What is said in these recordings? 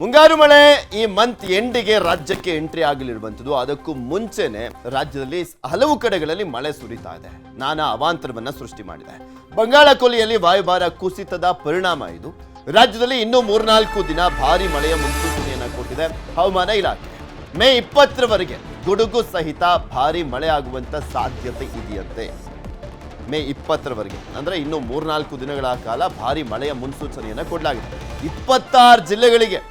ಮುಂಗಾರು ಮಳೆ ಈ ಮಂತ್ ಎಂಡಿಗೆ ರಾಜ್ಯಕ್ಕೆ ಎಂಟ್ರಿ ಆಗಲಿರುವಂಥದ್ದು. ಅದಕ್ಕೂ ಮುಂಚೆನೆ ರಾಜ್ಯದಲ್ಲಿ ಹಲವು ಕಡೆಗಳಲ್ಲಿ ಮಳೆ ಸುರಿತಾ ಇದೆ, ನಾನಾ ಅವಾಂತರವನ್ನ ಸೃಷ್ಟಿ ಮಾಡಿದೆ. ಬಂಗಾಳ ಕೊಲ್ಲಿಯಲ್ಲಿ ವಾಯುಭಾರ ಕುಸಿತದ ಪರಿಣಾಮ ಇದು. ರಾಜ್ಯದಲ್ಲಿ ಇನ್ನೂ 3-4 ದಿನ ಭಾರಿ ಮಳೆಯ ಮುನ್ಸೂಚನೆಯನ್ನ ಕೊಟ್ಟಿದೆ ಹವಾಮಾನ ಇಲಾಖೆ. ಮೇ 20ರವರೆಗೆ ಗುಡುಗು ಸಹಿತ ಭಾರಿ ಮಳೆ ಆಗುವಂತ ಸಾಧ್ಯತೆ ಇದೆಯಂತೆ. ಮೇ 20ರವರೆಗೆ ಅಂದ್ರೆ ಇನ್ನು 3-4 ದಿನಗಳ ಕಾಲ ಭಾರಿ ಮಳೆಯ ಮುನ್ಸೂಚನೆಯನ್ನ ಕೊಡಲಾಗಿದೆ. 26 ಜಿಲ್ಲೆಗಳಿಗೆ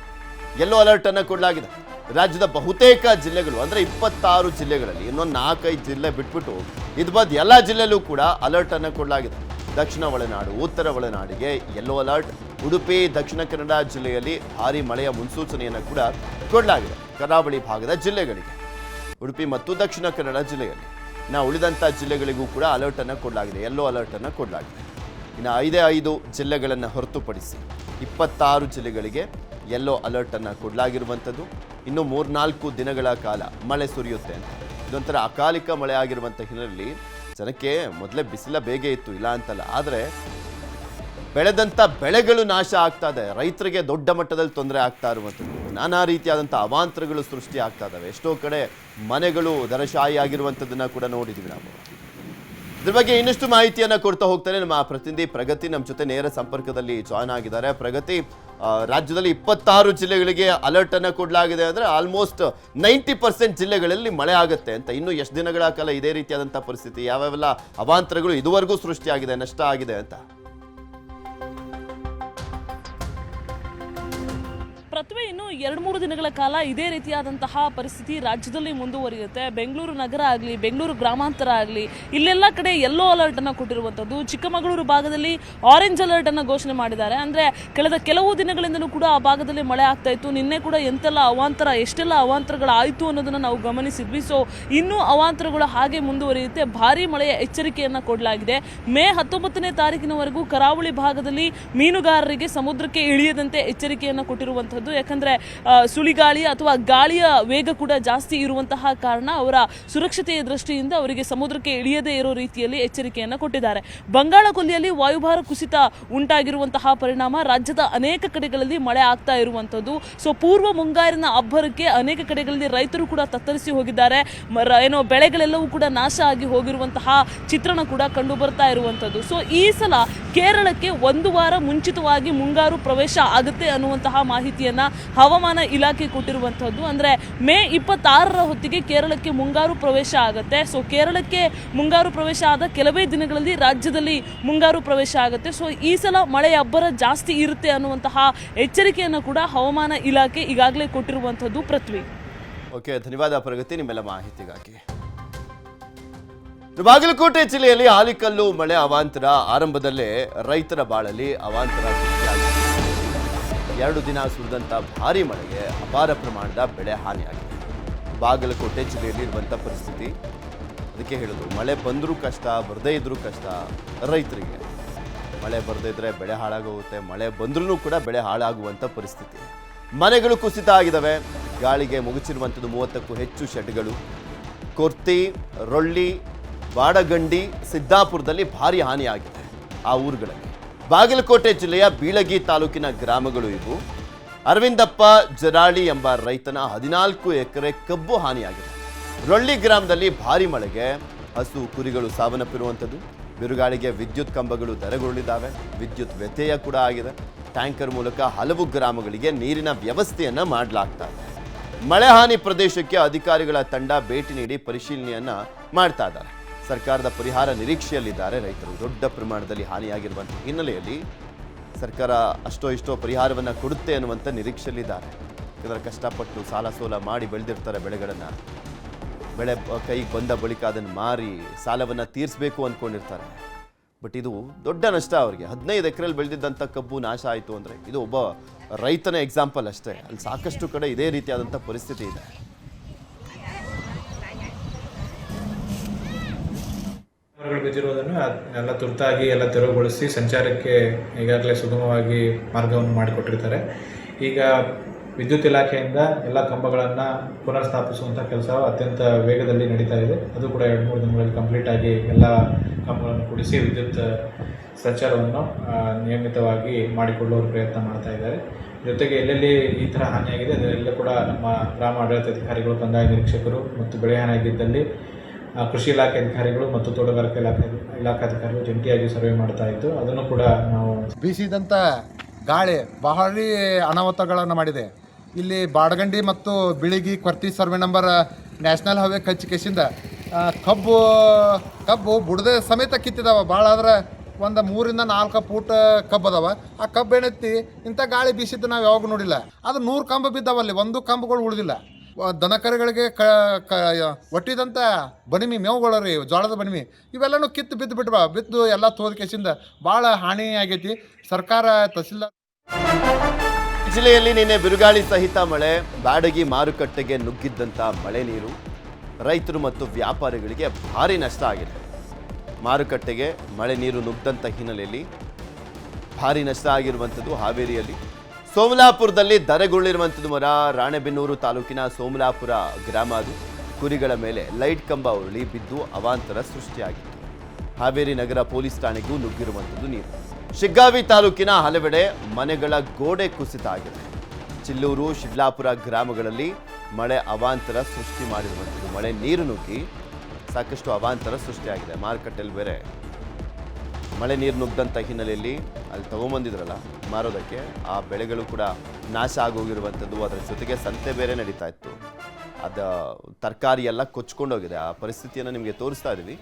ಯೆಲ್ಲೋ ಅಲರ್ಟ್ ಅನ್ನು ಕೊಡಲಾಗಿದೆ. ರಾಜ್ಯದ ಬಹುತೇಕ ಜಿಲ್ಲೆಗಳು ಅಂದ್ರೆ 26 ಜಿಲ್ಲೆಗಳಲ್ಲಿ ಇನ್ನೊಂದು 4-5 ಜಿಲ್ಲೆ ಬಿಟ್ಬಿಟ್ಟು ಇದು ಬಂದು ಎಲ್ಲ ಜಿಲ್ಲೆಯಲ್ಲೂ ಕೂಡ ಅಲರ್ಟ್ ಅನ್ನು ಕೊಡಲಾಗಿದೆ. ದಕ್ಷಿಣ ಒಳನಾಡು, ಉತ್ತರ ಒಳನಾಡಿಗೆ ಯೆಲ್ಲೋ ಅಲರ್ಟ್. ಉಡುಪಿ, ದಕ್ಷಿಣ ಕನ್ನಡ ಜಿಲ್ಲೆಯಲ್ಲಿ ಭಾರಿ ಮಳೆಯ ಮುನ್ಸೂಚನೆಯನ್ನು ಕೂಡ ಕೊಡಲಾಗಿದೆ. ಕರಾವಳಿ ಭಾಗದ ಜಿಲ್ಲೆಗಳಿಗೆ, ಉಡುಪಿ ಮತ್ತು ದಕ್ಷಿಣ ಕನ್ನಡ ಜಿಲ್ಲೆಯಲ್ಲಿ, ಉಳಿದಂಥ ಜಿಲ್ಲೆಗಳಿಗೂ ಕೂಡ ಅಲರ್ಟ್ ಅನ್ನು ಕೊಡಲಾಗಿದೆ, ಯೆಲ್ಲೋ ಅಲರ್ಟ್ ಅನ್ನು ಕೊಡಲಾಗಿದೆ. ಇನ್ನು 5 ಜಿಲ್ಲೆಗಳನ್ನು ಹೊರತುಪಡಿಸಿ 26 ಜಿಲ್ಲೆಗಳಿಗೆ ಯೆಲ್ಲೋ ಅಲರ್ಟ್ ಅನ್ನು ಕೊಡಲಾಗಿರುವಂಥದ್ದು. ಇನ್ನು 3-4 ದಿನಗಳ ಕಾಲ ಮಳೆ ಸುರಿಯುತ್ತೆ ಅಂತ. ಇದೊಂಥರ ಅಕಾಲಿಕ ಮಳೆ ಆಗಿರುವಂಥ ಹಿನ್ನೆಲೆಯಲ್ಲಿ ಜನಕ್ಕೆ ಮೊದಲೇ ಬಿಸಿಲ ಬೇಗೆ ಇತ್ತು, ಇಲ್ಲ ಅಂತಲ್ಲ, ಆದರೆ ಬೆಳೆದಂಥ ಬೆಳೆಗಳು ನಾಶ ಆಗ್ತಾ ಇದೆ. ರೈತರಿಗೆ ದೊಡ್ಡ ಮಟ್ಟದಲ್ಲಿ ತೊಂದರೆ ಆಗ್ತಾ ಇರುವಂಥದ್ದು, ನಾನಾ ರೀತಿಯಾದಂಥ ಅವಾಂತರಗಳು ಸೃಷ್ಟಿ ಆಗ್ತಾ ಇದ್ದಾವೆ. ಎಷ್ಟೋ ಕಡೆ ಮನೆಗಳು ದರಶಾಹಿ ಆಗಿರುವಂಥದ್ದನ್ನ ಕೂಡ ನೋಡಿದ್ದೀವಿ ನಾವು. ಇದ್ರ ಬಗ್ಗೆ ಇನ್ನಷ್ಟು ಮಾಹಿತಿಯನ್ನ ಕೊಡ್ತಾ ಹೋಗ್ತಾರೆ ನಮ್ಮ ಪ್ರತಿನಿಧಿ ಪ್ರಗತಿ ನಮ್ಮ ಜೊತೆ ನೇರ ಸಂಪರ್ಕದಲ್ಲಿ ಜಾಯ್ನ್ ಆಗಿದ್ದಾರೆ. ಪ್ರಗತಿ, ರಾಜ್ಯದಲ್ಲಿ 26 ಜಿಲ್ಲೆಗಳಿಗೆ ಅಲರ್ಟ್ ಅನ್ನ ಕೊಡಲಾಗಿದೆ ಅಂದ್ರೆ ಆಲ್ಮೋಸ್ಟ್ 90% ಜಿಲ್ಲೆಗಳಲ್ಲಿ ಮಳೆ ಆಗುತ್ತೆ ಅಂತ. ಇನ್ನು ಎಷ್ಟು ದಿನಗಳ ಕಾಲ ಇದೇ ರೀತಿಯಾದಂತಹ ಪರಿಸ್ಥಿತಿ, ಯಾವ್ಯಾವೆಲ್ಲ ಅವಾಂತರಗಳು ಇದುವರೆಗೂ ಸೃಷ್ಟಿಯಾಗಿದೆ, ನಷ್ಟ ಆಗಿದೆ ಅಂತ? ಪ್ರತಿಭೆ ಇನ್ನು 2-3 ದಿನಗಳ ಕಾಲ ಇದೇ ರೀತಿಯಾದಂತಹ ಪರಿಸ್ಥಿತಿ ರಾಜ್ಯದಲ್ಲಿ ಮುಂದುವರಿಯುತ್ತೆ. ಬೆಂಗಳೂರು ನಗರ ಆಗಲಿ, ಬೆಂಗಳೂರು ಗ್ರಾಮಾಂತರ ಆಗಲಿ, ಇಲ್ಲೆಲ್ಲ ಕಡೆ ಯೆಲ್ಲೋ ಅಲರ್ಟ್ ಅನ್ನು ಕೊಟ್ಟಿರುವಂಥದ್ದು. ಚಿಕ್ಕಮಗಳೂರು ಭಾಗದಲ್ಲಿ ಆರೆಂಜ್ ಅಲರ್ಟ್ ಅನ್ನು ಘೋಷಣೆ ಮಾಡಿದ್ದಾರೆ. ಅಂದರೆ ಕಳೆದ ಕೆಲವು ದಿನಗಳಿಂದಲೂ ಕೂಡ ಆ ಭಾಗದಲ್ಲಿ ಮಳೆ ಆಗ್ತಾ ಇತ್ತು. ನಿನ್ನೆ ಕೂಡ ಎಷ್ಟೆಲ್ಲ ಅವಾಂತರಗಳಾಯಿತು ಅನ್ನೋದನ್ನು ನಾವು ಗಮನಿಸಿದ್ವಿ. ಸೊ ಇನ್ನೂ ಅವಾಂತರಗಳು ಹಾಗೆ ಮುಂದುವರಿಯುತ್ತೆ. ಭಾರಿ ಮಳೆಯ ಎಚ್ಚರಿಕೆಯನ್ನು ಕೊಡಲಾಗಿದೆ. ಮೇ 19ನೇ ತಾರೀಕಿನವರೆಗೂ ಕರಾವಳಿ ಭಾಗದಲ್ಲಿ ಮೀನುಗಾರರಿಗೆ ಸಮುದ್ರಕ್ಕೆ ಇಳಿಯದಂತೆ ಎಚ್ಚರಿಕೆಯನ್ನು ಕೊಟ್ಟಿರುವಂಥದ್ದು. ಯಾಕಂದ್ರೆ ಸುಳಿಗಾಳಿ ಅಥವಾ ಗಾಳಿಯ ವೇಗ ಕೂಡ ಜಾಸ್ತಿ ಇರುವಂತಹ ಕಾರಣ ಅವರ ಸುರಕ್ಷತೆಯ ದೃಷ್ಟಿಯಿಂದ ಅವರಿಗೆ ಸಮುದ್ರಕ್ಕೆ ಇಳಿಯದೇ ಇರೋ ರೀತಿಯಲ್ಲಿ ಎಚ್ಚರಿಕೆಯನ್ನು ಕೊಟ್ಟಿದ್ದಾರೆ. ಬಂಗಾಳ ಕೊಲ್ಲಿಯಲ್ಲಿ ವಾಯುಭಾರ ಕುಸಿತ ಉಂಟಾಗಿರುವಂತಹ ಪರಿಣಾಮ ರಾಜ್ಯದ ಅನೇಕ ಕಡೆಗಳಲ್ಲಿ ಮಳೆ ಆಗ್ತಾ ಇರುವಂಥದ್ದು. ಸೊ ಪೂರ್ವ ಮುಂಗಾರಿನ ಅಬ್ಬರಕ್ಕೆ ಅನೇಕ ಕಡೆಗಳಲ್ಲಿ ರೈತರು ಕೂಡ ತತ್ತರಿಸಿ ಹೋಗಿದ್ದಾರೆ. ಬೆಳೆಗಳೆಲ್ಲವೂ ಕೂಡ ನಾಶ ಆಗಿ ಹೋಗಿರುವಂತಹ ಚಿತ್ರಣ ಕೂಡ ಕಂಡು ಬರ್ತಾ ಇರುವಂಥದ್ದು. ಸೊ ಈ ಸಲ ಕೇರಳಕ್ಕೆ 1 ವಾರ ಮುಂಚಿತವಾಗಿ ಮುಂಗಾರು ಪ್ರವೇಶ ಆಗುತ್ತೆ ಅನ್ನುವಂತಹ ಮಾಹಿತಿಯನ್ನ ಹವಾಮಾನ ಇಲಾಖೆ ಕೊಟ್ಟಿರುವಂಥದ್ದು. ಅಂದ್ರೆ ಮೇ 26ರ ಹೊತ್ತಿಗೆ ಕೇರಳಕ್ಕೆ ಮುಂಗಾರು ಪ್ರವೇಶ ಆಗುತ್ತೆ. ಸೊ ಕೇರಳಕ್ಕೆ ಮುಂಗಾರು ಪ್ರವೇಶ ಆದ ಕೆಲವೇ ದಿನಗಳಲ್ಲಿ ರಾಜ್ಯದಲ್ಲಿ ಮುಂಗಾರು ಪ್ರವೇಶ ಆಗುತ್ತೆ. ಸೊ ಈ ಸಲ ಮಳೆಯ ಅಬ್ಬರ ಜಾಸ್ತಿ ಇರುತ್ತೆ ಅನ್ನುವಂತಹ ಎಚ್ಚರಿಕೆಯನ್ನು ಕೂಡ ಹವಾಮಾನ ಇಲಾಖೆ ಈಗಾಗಲೇ ಕೊಟ್ಟಿರುವಂಥದ್ದು. ಪೃಥ್ವಿ, ಓಕೆ, ಧನ್ಯವಾದ ಪ್ರಗತಿ ನಿಮ್ಮೆಲ್ಲ ಮಾಹಿತಿಗಾಗಿ. ಬಾಗಲಕೋಟೆ ಜಿಲ್ಲೆಯಲ್ಲಿ ಆಲಿಕಲ್ಲು ಮಳೆ ಅವಾಂತರ ಆರಂಭದಲ್ಲೇ ರೈತರ ಬಾಳಲ್ಲಿ ಅವಾಂತರ ಸೃಷ್ಟಿಯಾಗಿದೆ. 2 ದಿನ ಸುರಿದಂಥ ಭಾರಿ ಮಳೆಗೆ ಅಪಾರ ಪ್ರಮಾಣದ ಬೆಳೆ ಹಾನಿಯಾಗಿದೆ. ಬಾಗಲಕೋಟೆ ಜಿಲ್ಲೆಯಲ್ಲಿ ಇರುವಂಥ ಪರಿಸ್ಥಿತಿ ಅದಕ್ಕೆ ಹೇಳೋದು, ಮಳೆ ಬಂದರೂ ಕಷ್ಟ, ಬರದೇ ಇದ್ರೂ ಕಷ್ಟ ರೈತರಿಗೆ. ಮಳೆ ಬರದೇ ಇದ್ರೆ ಬೆಳೆ ಹಾಳಾಗೋಗುತ್ತೆ, ಮಳೆ ಬಂದ್ರೂ ಕೂಡ ಬೆಳೆ ಹಾಳಾಗುವಂಥ ಪರಿಸ್ಥಿತಿ. ಮನೆಗಳು ಕುಸಿತ ಆಗಿದ್ದಾವೆ. ಗಾಳಿಗೆ ಮುಗಿಸಿರುವಂಥದ್ದು 30ಕ್ಕೂ ಹೆಚ್ಚು ಶೆಡ್ಗಳು. ಕೊರ್ತಿ, ರೊಳ್ಳಿ, ಬಾಡಗಂಡಿ, ಸಿದ್ದಾಪುರದಲ್ಲಿ ಭಾರಿ ಹಾನಿಯಾಗಿದೆ ಆ ಊರುಗಳಲ್ಲಿ. ಬಾಗಲಕೋಟೆ ಜಿಲ್ಲೆಯ ಬೀಳಗಿ ತಾಲೂಕಿನ ಗ್ರಾಮಗಳು ಇವು. ಅರವಿಂದಪ್ಪ ಜರಾಳಿ ಎಂಬ ರೈತನ 14 ಎಕರೆ ಕಬ್ಬು ಹಾನಿಯಾಗಿದೆ. ರೊಳ್ಳಿ ಗ್ರಾಮದಲ್ಲಿ ಭಾರಿ ಮಳೆಗೆ ಹಸು ಕುರಿಗಳು ಸಾವನ್ನಪ್ಪಿರುವಂಥದ್ದು. ಬಿರುಗಾಳಿಗೆ ವಿದ್ಯುತ್ ಕಂಬಗಳು ಧರೆಗುರುಳಿದ್ದಾವೆ. ವಿದ್ಯುತ್ ವ್ಯತ್ಯಯ ಕೂಡ ಆಗಿದೆ. ಟ್ಯಾಂಕರ್ ಮೂಲಕ ಹಲವು ಗ್ರಾಮಗಳಿಗೆ ನೀರಿನ ವ್ಯವಸ್ಥೆಯನ್ನ ಮಾಡಲಾಗ್ತಾ ಇದೆ. ಮಳೆ ಹಾನಿ ಪ್ರದೇಶಕ್ಕೆ ಅಧಿಕಾರಿಗಳ ತಂಡ ಭೇಟಿ ನೀಡಿ ಪರಿಶೀಲನೆಯನ್ನ ಮಾಡ್ತಾ ಇದ್ದಾರೆ. ಸರ್ಕಾರದ ಪರಿಹಾರ ನಿರೀಕ್ಷೆಯಲ್ಲಿದ್ದಾರೆ ರೈತರು. ದೊಡ್ಡ ಪ್ರಮಾಣದಲ್ಲಿ ಹಾನಿಯಾಗಿರುವಂಥ ಹಿನ್ನೆಲೆಯಲ್ಲಿ ಸರ್ಕಾರ ಅಷ್ಟೋ ಇಷ್ಟೋ ಪರಿಹಾರವನ್ನು ಕೊಡುತ್ತೆ ಅನ್ನುವಂಥ ನಿರೀಕ್ಷೆಯಲ್ಲಿದ್ದಾರೆ. ಯಾಕಂದರೆ ಕಷ್ಟಪಟ್ಟು ಸಾಲ ಸೋಲ ಮಾಡಿ ಬೆಳೆದಿರ್ತಾರೆ ಬೆಳೆಗಳನ್ನು. ಬೆಳೆ ಕೈಗೆ ಬಂದ ಬಳಿಕ ಅದನ್ನು ಮಾರಿ ಸಾಲವನ್ನು ತೀರಿಸಬೇಕು ಅಂದ್ಕೊಂಡಿರ್ತಾರೆ. ಬಟ್ ಇದು ದೊಡ್ಡ ನಷ್ಟ ಅವರಿಗೆ. 15 ಎಕರೆಯಲ್ಲಿ ಬೆಳೆದಿದ್ದಂಥ ಕಬ್ಬು ನಾಶ ಆಯಿತು ಅಂದರೆ ಇದು ಒಬ್ಬ ರೈತನ ಎಕ್ಸಾಂಪಲ್ ಅಷ್ಟೇ. ಅಲ್ಲಿ ಸಾಕಷ್ಟು ಕಡೆ ಇದೇ ರೀತಿಯಾದಂಥ ಪರಿಸ್ಥಿತಿ ಇದೆ. ಮರಗಳು ಬಿದ್ದಿರುವುದನ್ನು ಎಲ್ಲ ತುರ್ತಾಗಿ ಎಲ್ಲ ತೆರವುಗೊಳಿಸಿ ಸಂಚಾರಕ್ಕೆ ಈಗಾಗಲೇ ಸುಗಮವಾಗಿ ಮಾರ್ಗವನ್ನು ಮಾಡಿಕೊಟ್ಟಿರ್ತಾರೆ. ಈಗ ವಿದ್ಯುತ್ ಇಲಾಖೆಯಿಂದ ಎಲ್ಲ ಕಂಬಗಳನ್ನು ಪುನರ್ ಸ್ಥಾಪಿಸುವಂಥ ಕೆಲಸ ಅತ್ಯಂತ ವೇಗದಲ್ಲಿ ನಡೀತಾ ಇದೆ. ಅದು ಕೂಡ 2-3 ದಿನಗಳಲ್ಲಿ ಕಂಪ್ಲೀಟ್ ಆಗಿ ಎಲ್ಲ ಕಂಬಗಳನ್ನು ಕೂಡಿಸಿ ವಿದ್ಯುತ್ ಸಂಚಾರವನ್ನು ನಿಯಮಿತವಾಗಿ ಮಾಡಿಕೊಳ್ಳುವ ಪ್ರಯತ್ನ ಮಾಡ್ತಾ ಇದ್ದಾರೆ. ಜೊತೆಗೆ ಎಲ್ಲೆಲ್ಲಿ ಈ ಥರ ಹಾನಿಯಾಗಿದೆ ಅದೆಲ್ಲ ಕೂಡ ನಮ್ಮ ಗ್ರಾಮ ಆಡಳಿತಾಧಿಕಾರಿಗಳು, ಕಂದಾಯ ನಿರೀಕ್ಷಕರು ಮತ್ತು ಬೆಳೆ ಹಾನಿಯಾಗಿದ್ದಲ್ಲಿ ಕೃಷಿ ಇಲಾಖೆ ಅಧಿಕಾರಿಗಳು ಮತ್ತು ತೋಟಗಾರಿಕೆ ಇಲಾಖಾಧಿಕಾರಿಗಳು ಜಂಟಿಯಾಗಿ ಸರ್ವೆ ಮಾಡ್ತಾ ಇದ್ದು ಅದನ್ನು ಕೂಡ ನಾವು ಬೀಸಿದಂಥ ಗಾಳಿ ಬಹಳ ಅನಾಹುತಗಳನ್ನು ಮಾಡಿದೆ. ಇಲ್ಲಿ ಬಾಡಗಂಡಿ ಮತ್ತು Bilagi Korti survey number national highway ಕಚ್ಚಿಕೆಸಿಂದ ಕಬ್ಬು ಬುಡದೆ ಸಮೇತ ಕಿತ್ತಿದಾವ. ಭಾಳ ಆದ್ರೆ ಒಂದು 3 ರಿಂದ 4 ಫೂಟ್ ಕಬ್ಬು ಅದಾವ. ಆ ಕಬ್ಬು ಏನೈತಿ ಇಂಥ ಗಾಳಿ ಬೀಸಿದ್ದು ನಾವು ಯಾವಾಗ ನೋಡಿಲ್ಲ. ಅದು 100 ಕಂಬ ಬಿದ್ದಾವಲ್ಲಿ, ಒಂದು ಕಂಬಗಳು ಉಳಿದಿಲ್ಲ. ದನಕರುಗಳಿಗೆ ಒಟ್ಟಿದಂಥ ಬನಿಮಿ ಮೇವುಗಳು ರೀ, ಜೋಳದ ಬನಿಮಿ ಇವೆಲ್ಲನೂ ಕಿತ್ತು ಬಿದ್ದು ಎಲ್ಲ ತೋದ್ಕೆಸಿಂದ ಭಾಳ ಹಾನಿ ಆಗೈತಿ. ಸರ್ಕಾರ ತಹಸೀಲ್ದಾರ್ ಜಿಲ್ಲೆಯಲ್ಲಿ ನಿನ್ನೆ ಬಿರುಗಾಳಿ ಸಹಿತ ಮಳೆ, ಬ್ಯಾಡಗಿ ಮಾರುಕಟ್ಟೆಗೆ ನುಗ್ಗಿದ್ದಂಥ ಮಳೆ ನೀರು ರೈತರು ಮತ್ತು ವ್ಯಾಪಾರಿಗಳಿಗೆ ಭಾರಿ ನಷ್ಟ ಆಗಿದೆ. ಮಾರುಕಟ್ಟೆಗೆ ಮಳೆ ನೀರು ನುಗ್ದಂಥ ಹಿನ್ನೆಲೆಯಲ್ಲಿ ಭಾರಿ ನಷ್ಟ ಆಗಿರುವಂಥದ್ದು ಹಾವೇರಿಯಲ್ಲಿ. ಸೋಮಲಾಪುರದಲ್ಲಿ ಧರೆಗುರುಳಿರುವಂಥದ್ದು ಮರ. ರಾಣೆಬೆನ್ನೂರು ತಾಲೂಕಿನ ಸೋಮಲಾಪುರ ಗ್ರಾಮ ಅದು. ಕುರಿಗಳ ಮೇಲೆ ಲೈಟ್ ಕಂಬ ಉರುಳಿ ಬಿದ್ದು ಅವಾಂತರ ಸೃಷ್ಟಿಯಾಗಿತ್ತು. ಹಾವೇರಿ ನಗರ ಪೊಲೀಸ್ ಠಾಣೆಗೂ ನುಗ್ಗಿರುವಂಥದ್ದು ನೀರು. ಶಿಗ್ಗಾವಿ ತಾಲೂಕಿನ ಹಲವೆಡೆ ಮನೆಗಳ ಗೋಡೆ ಕುಸಿತ ಆಗಿದೆ. ಚಿಲ್ಲೂರು, ಶಿಡ್ಲಾಪುರ ಗ್ರಾಮಗಳಲ್ಲಿ ಮಳೆ ಅವಾಂತರ ಸೃಷ್ಟಿ ಮಾಡಿರುವಂಥದ್ದು. ಮಳೆ ನೀರು ನುಗ್ಗಿ ಸಾಕಷ್ಟು ಅವಾಂತರ ಸೃಷ್ಟಿಯಾಗಿದೆ. ಮಾರುಕಟ್ಟೆಯಲ್ಲಿ ಬೇರೆ ಮಳೆ ನೀರು ನುಗ್ದಂಥ ಹಿನ್ನೆಲೆಯಲ್ಲಿ ಅಲ್ಲಿ ತಗೊಂಬಂದಿದ್ರಲ್ಲ ಮಾರೋದಕ್ಕೆ, ಆ ಬೆಳೆಗಳು ಕೂಡ ನಾಶ ಆಗೋಗಿರುವಂಥದ್ದು. ಅದರ ಜೊತೆಗೆ ಸಂತೆ ಬೇರೆ ನಡೀತಾ ಇತ್ತು. ಅದು ತರಕಾರಿ ಎಲ್ಲ ಕೊಚ್ಕೊಂಡೋಗಿದೆ. ಆ ಪರಿಸ್ಥಿತಿಯನ್ನು ನಿಮಗೆ ತೋರಿಸ್ತಾ ಇದ್ದೀವಿ,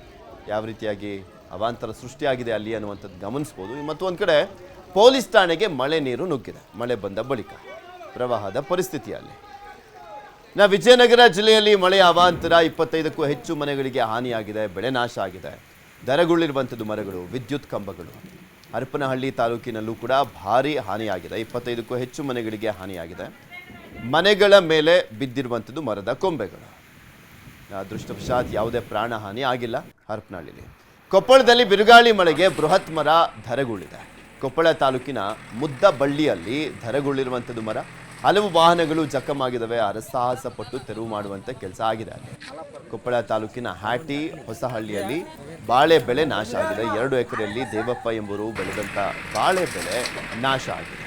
ಯಾವ ರೀತಿಯಾಗಿ ಅವಾಂತರ ಸೃಷ್ಟಿಯಾಗಿದೆ ಅಲ್ಲಿ ಅನ್ನುವಂಥದ್ದು ಗಮನಿಸ್ಬೋದು. ಮತ್ತು ಒಂದು ಕಡೆ ಪೊಲೀಸ್ ಠಾಣೆಗೆ ಮಳೆ ನೀರು ನುಗ್ಗಿದೆ. ಮಳೆ ಬಂದ ಬಳಿಕ ಪ್ರವಾಹದ ಪರಿಸ್ಥಿತಿಯಲ್ಲಿ ವಿಜಯನಗರ ಜಿಲ್ಲೆಯಲ್ಲಿ ಮಳೆಯ ಅವಾಂತರ. 25ಕ್ಕೂ ಹೆಚ್ಚು ಮನೆಗಳಿಗೆ ಹಾನಿಯಾಗಿದೆ, ಬೆಳೆ ನಾಶ ಆಗಿದೆ. ಧರೆಗುರುಳಿರುವಂಥದ್ದು ಮರಗಳು, ವಿದ್ಯುತ್ ಕಂಬಗಳು. ಹರಪನಹಳ್ಳಿ ತಾಲೂಕಿನಲ್ಲೂ ಕೂಡ ಭಾರಿ ಹಾನಿಯಾಗಿದೆ. 25ಕ್ಕೂ ಹೆಚ್ಚು ಮನೆಗಳಿಗೆ ಹಾನಿಯಾಗಿದೆ. ಮನೆಗಳ ಮೇಲೆ ಬಿದ್ದಿರುವಂಥದ್ದು ಮರದ ಕೊಂಬೆಗಳು. ಅದೃಷ್ಟವಶಾತ್ ಯಾವುದೇ ಪ್ರಾಣ ಹಾನಿ ಆಗಿಲ್ಲ ಹರಪನಹಳ್ಳಿಲಿ. ಕೊಪ್ಪಳದಲ್ಲಿ ಬಿರುಗಾಳಿ ಮಳೆಗೆ ಬೃಹತ್ ಮರ ಧರೆಗುರುಳಿದೆ. ಕೊಪ್ಪಳ ತಾಲೂಕಿನ ಮುದ್ದಬಳ್ಳಿಯಲ್ಲಿ ಧರೆಗುರುಳಿರುವಂಥದ್ದು ಮರ. ಹಲವು ವಾಹನಗಳು ಜಖಮಾಗಿದ್ದಾವೆ. ಹರಸಾಹಸ ಪಟ್ಟು ತೆರವು ಮಾಡುವಂಥ ಕೆಲಸ ಆಗಿದೆ ಅಲ್ಲಿ. ಕೊಪ್ಪಳ ತಾಲೂಕಿನ ಹ್ಯಾಟಿ ಹೊಸಹಳ್ಳಿಯಲ್ಲಿ ಬಾಳೆ ಬೆಳೆ ನಾಶ ಆಗಿದೆ. 2 ಎಕರೆಯಲ್ಲಿ ದೇವಪ್ಪ ಎಂಬುವರು ಬೆಳೆದಂಥ ಬಾಳೆ ಬೆಳೆ ನಾಶ ಆಗಿದೆ.